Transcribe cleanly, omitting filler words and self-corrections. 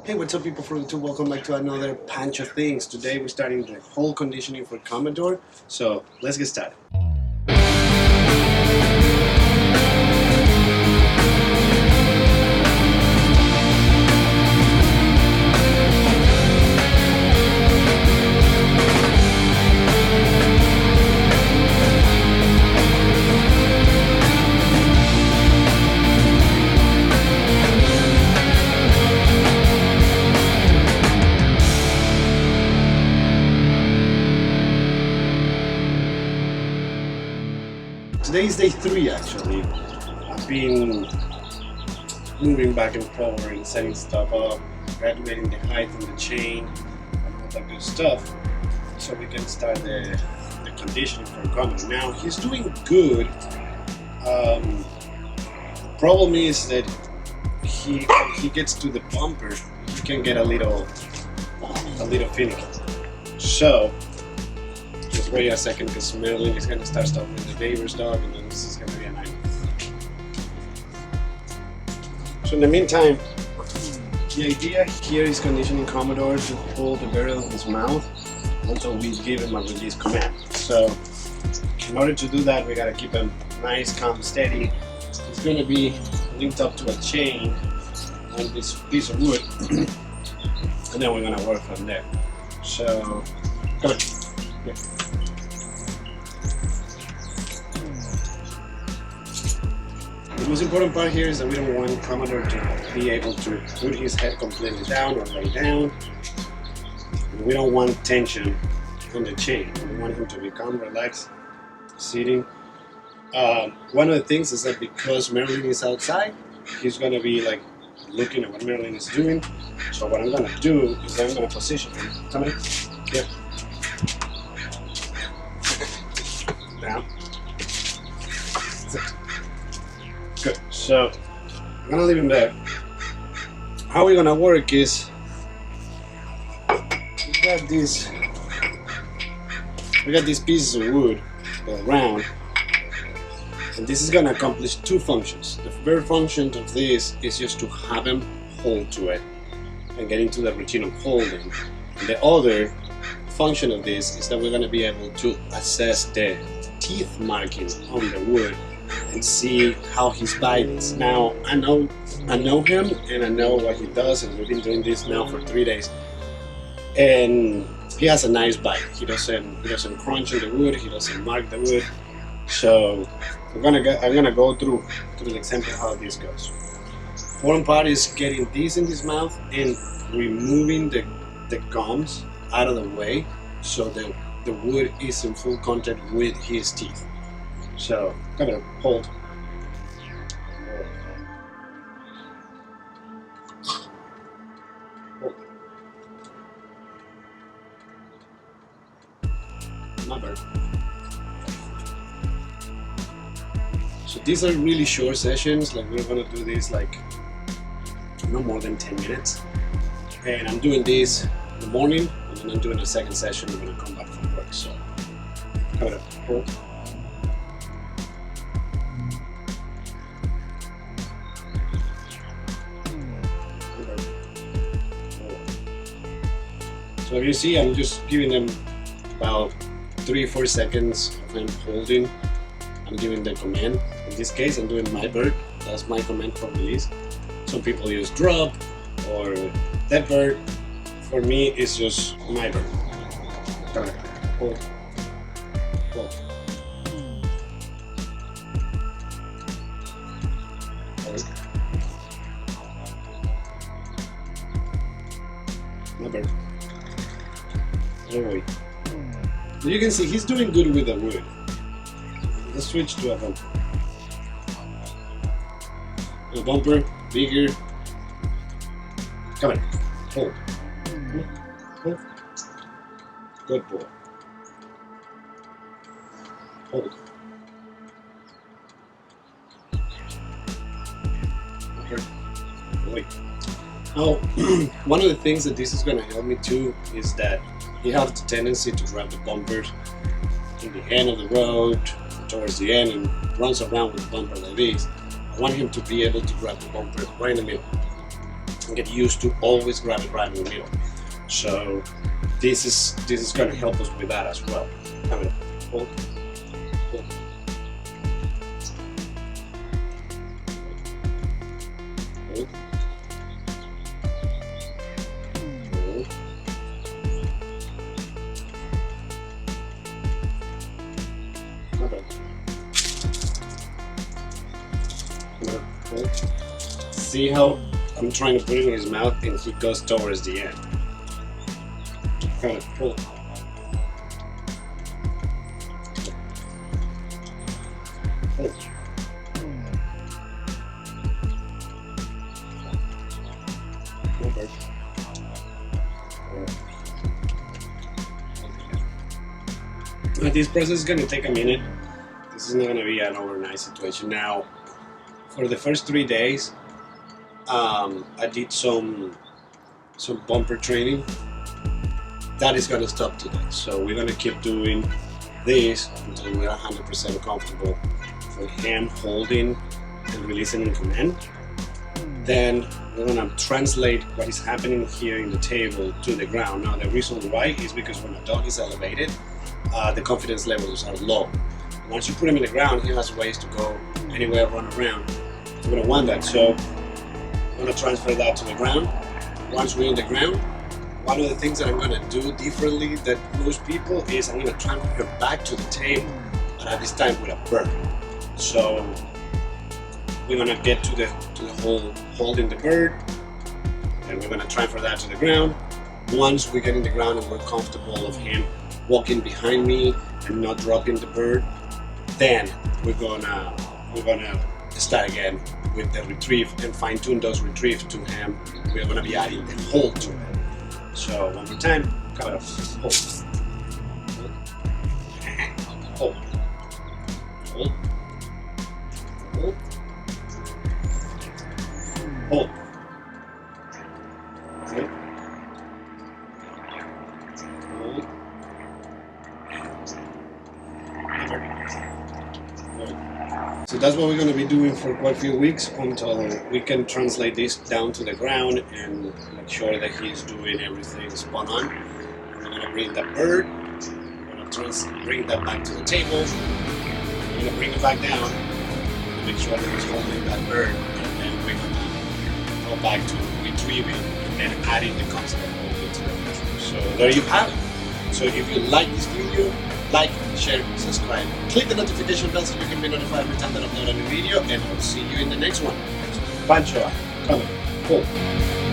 Hey, what's up people from YouTube? Welcome back to another Pancho Things. Today we're starting the whole conditioning for Commodore, so let's get started. Today is day 3 actually. I've been moving back and forth and setting stuff up, graduating the height and the chain and all that good stuff so we can start the conditioning for Commodore. Now he's doing good. Problem is that when he gets to the bumper, he can get a little finicky. So just wait a second because Marilyn is going to start stuff with the neighbor's dog and then this is going to be a nightmare. So in the meantime, the idea here is conditioning Commodore to hold the barrel in his mouth until we give him a release command. So in order to do that, we got to keep him nice, calm, steady. He's going to be linked up to a chain on this piece of wood and then we're going to work from there. So come on. Yeah. The most important part here is that we don't want Commodore to be able to put his head completely down or lay down. And we don't want tension on the chain. We want him to be calm, relaxed, sitting. One of the things is that because Marilyn is outside, he's going to be like looking at what Marilyn is doing. So what I'm going to do is I'm going to position him. Come in. Yeah. Down. Good. So I'm gonna leave him there. How we're gonna work is we got these pieces of wood that are round, and this is gonna accomplish two functions. The first function of this is just to have him hold to it and get into the routine of holding. And the other function of this is that we're gonna be able to assess the teeth markings on the wood and see how his bite is. Now I know him and I know what he does, and we've been doing this now for 3 days, and he has a nice bite. He doesn't crunch on the wood, he doesn't mark the wood. So I'm gonna go through the example how this goes. One part is getting this in his mouth and removing the gums out of the way so that the wood is in full contact with his teeth. So, come on, hold. Hold. Number. So these are really short sessions. Like we're gonna do this like no more than 10 minutes. And I'm doing this in the morning, and then I'm doing a second session when I come back from work. So, come on, hold. So if you see, I'm just giving them about 3-4 seconds of him holding. I'm giving the command. In this case, I'm doing my bird. That's my command for release. Some people use drop or that bird. For me, it's just my bird. Come on, hold, hold. Hold. My bird. Anyway, so you can see he's doing good with the wood. Let's switch to a bumper. A bumper, bigger. Come on, hold. Hold. Good boy. Hold. Okay. Wait. Now, one of the things that this is going to help me too is that he has the tendency to grab the bumpers in the end of the road, towards the end, and runs around with the bumper like this. I want him to be able to grab the bumper right in the middle. and get used to always grab it right in the middle. So this is going to help us with that as well. I mean, hold, hold. Hold. Hold. Okay. See how I'm trying to put it in his mouth and he goes towards the end. Kind of pull. Hold. Okay. This process is going to take a minute. This is not going to be an overnight situation. Now, for the first 3 days, I did some bumper training. That is going to stop today. So we're going to keep doing this until we're 100% comfortable for him holding and releasing in command. Then we're going to translate what is happening here in the table to the ground. Now the reason why is because when a dog is elevated, the confidence levels are low. Once you put him in the ground, he has ways to go anywhere, run around. So we're going to want that. So I'm going to transfer that to the ground. Once we're in the ground, one of the things that I'm going to do differently than most people is I'm going to transfer her back to the table, but at this time with a bird. So we're going to get to the whole holding the bird, and we're going to transfer that to the ground. Once we get in the ground and we're comfortable of him walking behind me and not dropping the bird, then we're gonna start again with the retrieve and fine-tune those retrieves to him. We're gonna be adding the hold to it. So one more time, cover up, hold, hold, hold, hold, hold. Okay. Hold. So that's what we're going to be doing for quite a few weeks until we can translate this down to the ground and make sure that he's doing everything spot on. We're going to bring that bird, we're going to bring that back to the table, we're going to bring it back down to make sure that he's holding that bird, and then we're going to go back to retrieving and adding the concept of holding to the retrieve. So there you have it. So if you like this video, like, share, subscribe. Click the notification bell so you can be notified every time that I upload a new video, and I'll see you in the next one. Pancho, come on, hold.